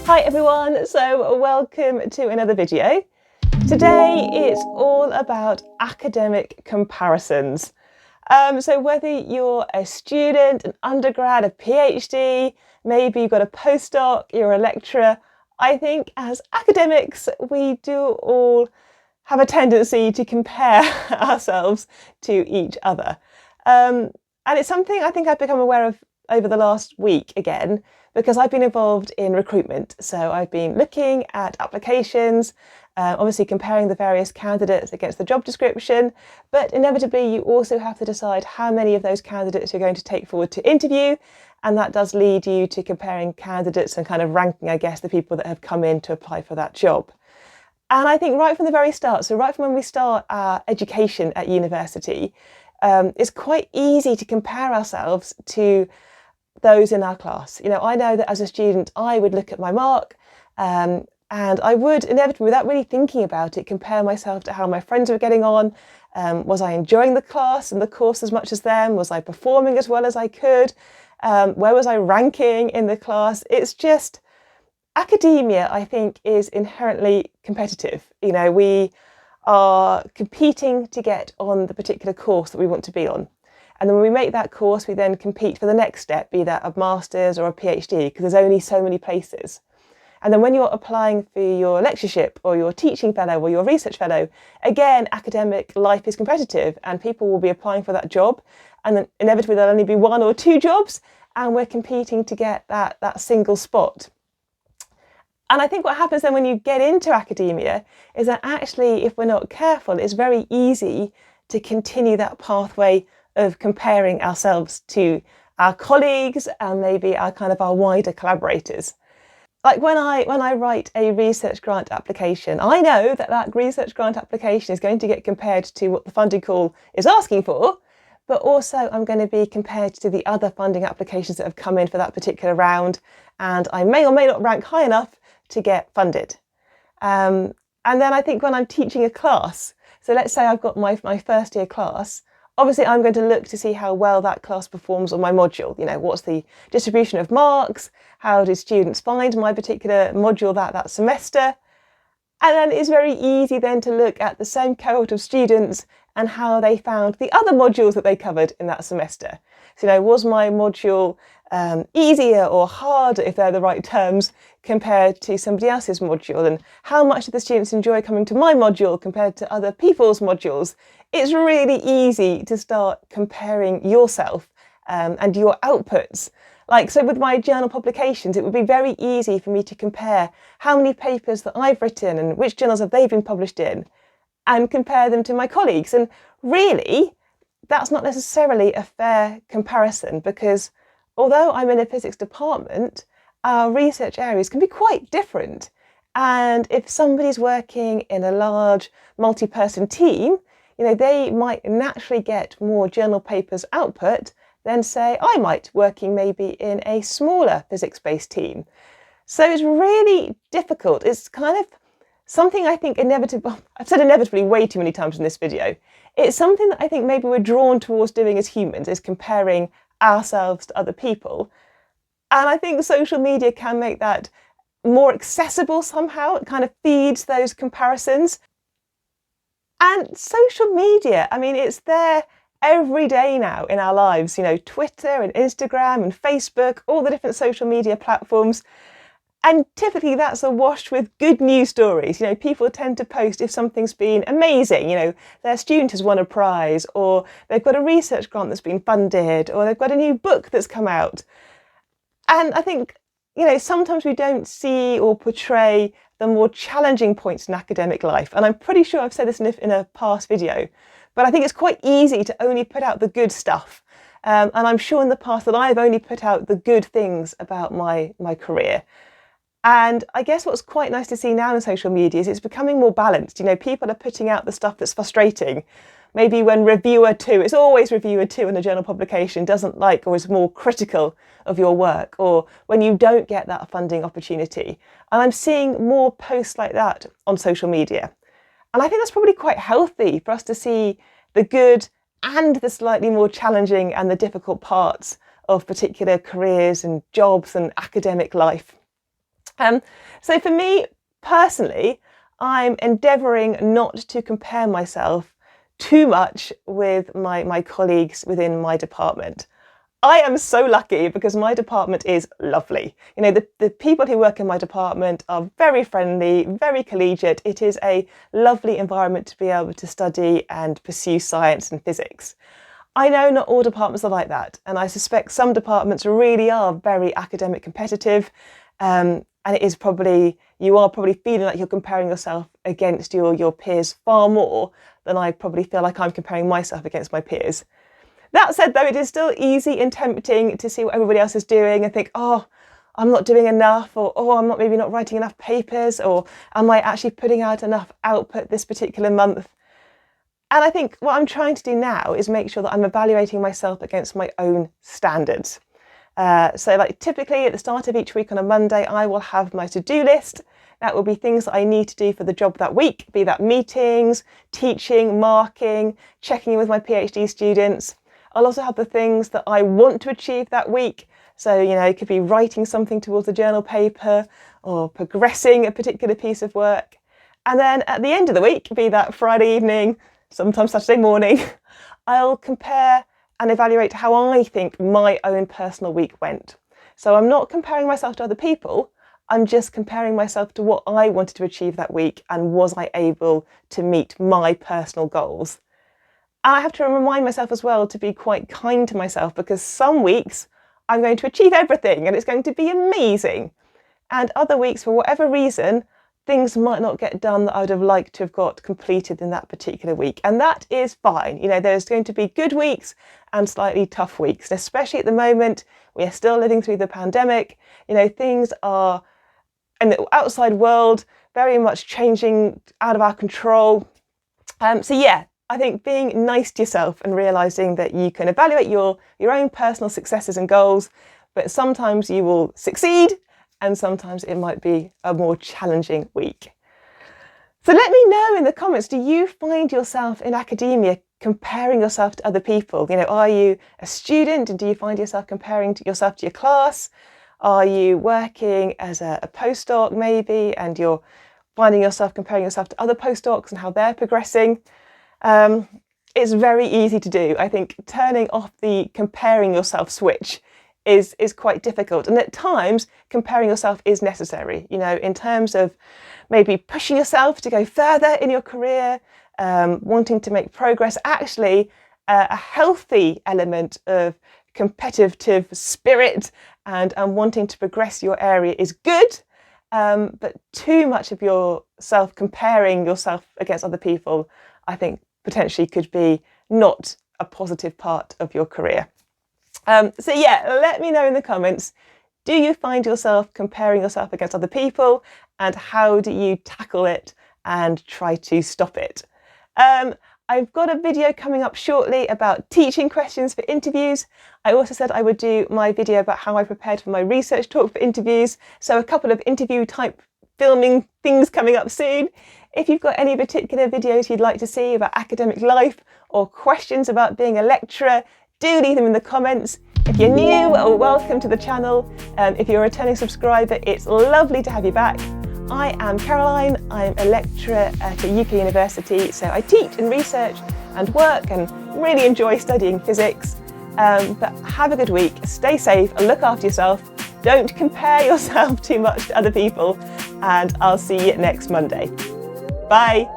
Hi everyone, so welcome to another video. Today it's all about academic comparisons. So whether you're a student, an undergrad, a PhD, maybe you've got a postdoc, you're a lecturer, I think as academics we do all have a tendency to compare ourselves to each other. And it's something I think I've become aware of over the last week again, because I've been involved in recruitment. So I've been looking at applications, obviously comparing the various candidates against the job description, but inevitably you also have to decide how many of those candidates you're going to take forward to interview. And that does lead you to comparing candidates and kind of ranking, I guess, the people that have come in to apply for that job. And I think right from the very start, so right from when we start our education at university, it's quite easy to compare ourselves to those in our class. You know, I know that as a student, I would look at my mark and I would inevitably, without really thinking about it, compare myself to how my friends were getting on. Was I enjoying the class and the course as much as them? Was I performing as well as I could? Where was I ranking in the class? It's just, academia, I think, is inherently competitive. You know, we are competing to get on the particular course that we want to be on. And then when we make that course, we then compete for the next step, be that a master's or a PhD, because there's only so many places. And then when you're applying for your lectureship or your teaching fellow or your research fellow, again, academic life is competitive and people will be applying for that job. And then inevitably there'll only be one or two jobs and we're competing to get that single spot. And I think what happens then when you get into academia is that actually, if we're not careful, it's very easy to continue that pathway of comparing ourselves to our colleagues and maybe our wider collaborators. Like when I write a research grant application, I know that that research grant application is going to get compared to what the funding call is asking for, but also I'm going to be compared to the other funding applications that have come in for that particular round, and I may or may not rank high enough to get funded. And then I think when I'm teaching a class, so let's say I've got my first year class, obviously I'm going to look to see how well that class performs on my module. You know, what's the distribution of marks? How do students find my particular module that semester? And then it's very easy then to look at the same cohort of students and how they found the other modules that they covered in that semester. So, you know, was my module easier or harder, if they're the right terms, compared to somebody else's module? And how much do the students enjoy coming to my module compared to other people's modules? It's really easy to start comparing yourself and your outputs. Like, so with my journal publications, it would be very easy for me to compare how many papers that I've written and which journals have they been published in, and compare them to my colleagues. And really, that's not necessarily a fair comparison, because although I'm in a physics department, our research areas can be quite different. And if somebody's working in a large multi-person team, you know, they might naturally get more journal papers output than, say, I might, working maybe in a smaller physics-based team. So it's really difficult. It's kind of something I think inevitably, I've said inevitably way too many times in this video. It's something that I think maybe we're drawn towards doing as humans, is comparing ourselves to other people. And I think social media can make that more accessible somehow. It kind of feeds those comparisons. And social media, I mean, it's there every day now in our lives, you know, Twitter and Instagram and Facebook, all the different social media platforms. And typically that's awash with good news stories. You know, people tend to post if something's been amazing, you know, their student has won a prize, or they've got a research grant that's been funded, or they've got a new book that's come out. And I think, you know, sometimes we don't see or portray the more challenging points in academic life. And I'm pretty sure I've said this in a past video, but I think it's quite easy to only put out the good stuff. And I'm sure in the past that I've only put out the good things about my career. And I guess what's quite nice to see now in social media is it's becoming more balanced. You know, people are putting out the stuff that's frustrating. Maybe when reviewer 2, it's always reviewer 2 in a journal publication, doesn't like or is more critical of your work, or when you don't get that funding opportunity. And I'm seeing more posts like that on social media. And I think that's probably quite healthy for us to see the good and the slightly more challenging and the difficult parts of particular careers and jobs and academic life. So for me personally, I'm endeavouring not to compare myself too much with my colleagues within my department. I am so lucky because my department is lovely. You know, the people who work in my department are very friendly, very collegiate. It is a lovely environment to be able to study and pursue science and physics. I know not all departments are like that, and I suspect some departments really are very academic competitive, and you are probably feeling like you're comparing yourself against your peers far more than I probably feel like I'm comparing myself against my peers. That said, though, it is still easy and tempting to see what everybody else is doing and think, oh, I'm not doing enough, or oh, I'm maybe not writing enough papers, or am I actually putting out enough output this particular month? And I think what I'm trying to do now is make sure that I'm evaluating myself against my own standards. So like typically at the start of each week on a Monday, I will have my to-do list. That will be things that I need to do for the job that week, be that meetings, teaching, marking, checking in with my PhD students. I'll also have the things that I want to achieve that week. So, you know, it could be writing something towards a journal paper or progressing a particular piece of work. And then at the end of the week, be that Friday evening, sometimes Saturday morning, I'll compare and evaluate how I think my own personal week went. So I'm not comparing myself to other people, I'm just comparing myself to what I wanted to achieve that week and was I able to meet my personal goals. And I have to remind myself as well to be quite kind to myself, because some weeks I'm going to achieve everything and it's going to be amazing. And other weeks, for whatever reason, things might not get done that I would have liked to have got completed in that particular week. And that is fine. You know, there's going to be good weeks and slightly tough weeks. And especially at the moment, we are still living through the pandemic. You know, things are in the outside world very much changing out of our control. So yeah, I think being nice to yourself and realising that you can evaluate your own personal successes and goals, but sometimes you will succeed and sometimes it might be a more challenging week. So let me know in the comments, do you find yourself in academia comparing yourself to other people? You know, are you a student and do you find yourself comparing yourself to your class? Are you working as a postdoc maybe and you're finding yourself comparing yourself to other postdocs and how they're progressing? It's very easy to do. I think turning off the comparing yourself switch is quite difficult, and at times comparing yourself is necessary, you know, in terms of maybe pushing yourself to go further in your career, wanting to make progress. Actually, a healthy element of competitive spirit and wanting to progress your area is good, but too much of yourself comparing yourself against other people, I think potentially could be not a positive part of your career. So yeah, let me know in the comments, do you find yourself comparing yourself against other people, and how do you tackle it and try to stop it? I've got a video coming up shortly about teaching questions for interviews. I also said I would do my video about how I prepared for my research talk for interviews. So a couple of interview type filming things coming up soon. If you've got any particular videos you'd like to see about academic life or questions about being a lecturer, do leave them in the comments. If you're new, welcome to the channel. If you're a returning subscriber, it's lovely to have you back. I am Caroline, I'm a lecturer at a UK university, so I teach and research and work and really enjoy studying physics. But have a good week, stay safe and look after yourself. Don't compare yourself too much to other people, and I'll see you next Monday. Bye.